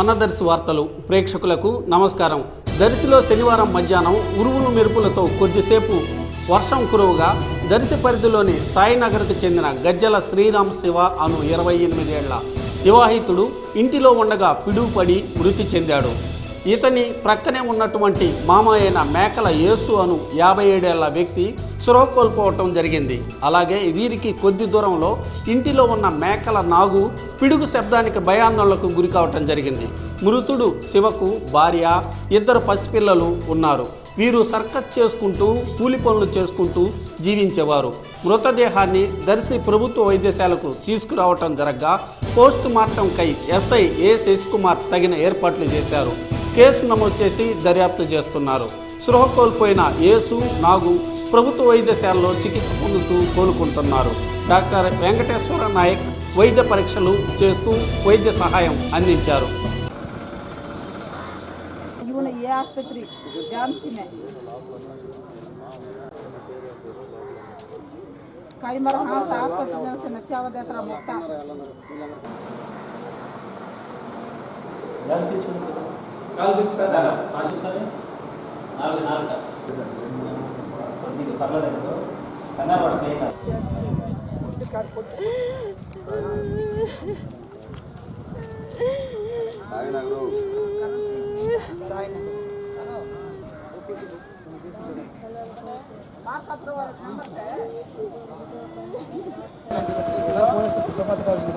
మన దర్శి వార్తలు ప్రేక్షకులకు నమస్కారం. దర్శిలో శనివారం మధ్యాహ్నం ఉరుములు మెరుపులతో కొద్దిసేపు వర్షం కురువగా దర్శి పరిధిలోని సాయినగర్కు చెందిన గజ్జల శ్రీరామ్ శివ అను 28 ఏళ్ల వివాహితుడు ఇంటిలో ఉండగా పిడుగుపడి మృతి చెందాడు. ఇతని ప్రక్కనే ఉన్నటువంటి మామ అయిన మేకల యేసు అను 57 ఏళ్ల వ్యక్తి స్పృహ కోల్పోవటం జరిగింది. అలాగే వీరికి కొద్ది దూరంలో ఇంటిలో ఉన్న మేకల నాగు పిడుగు శబ్దానికి భయాందోళనకు గురి కావటం జరిగింది. మృతుడు శివకు భార్య, 2 పసిపిల్లలు ఉన్నారు. వీరు సర్కస్ చేసుకుంటూ కూలి పనులు చేసుకుంటూ జీవించేవారు. మృతదేహాన్ని దర్శి ప్రభుత్వ వైద్యశాలకు తీసుకురావటం జరగ్గా పోస్ట్ మార్టంకై ఎస్ఐ ఏ శశికుమార్ తగిన ఏర్పాట్లు చేశారు. కేసు నమోదు చేసి దర్యాప్తు చేస్తున్నారు. స్పృహ కోల్పోయిన యేసు, నాగు ప్రభుత్వ వైద్యశాలలో చికిత్స పొందుతూ కోలుకుంటున్నారు. డాక్టర్ వెంకటేశ్వర నాయక్ వైద్య పరీక్షలు చేస్తూ వైద్య సహాయం అందించారు. ये आस्पत्रि झांसी में कई मर हाँ आस्पत्रि से नचाव देता मुक्ता काल बिच का साजू सर नाल ఇది పర్లేదు కన్నా పడతాయి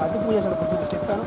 అతి పూజ చెప్పాను.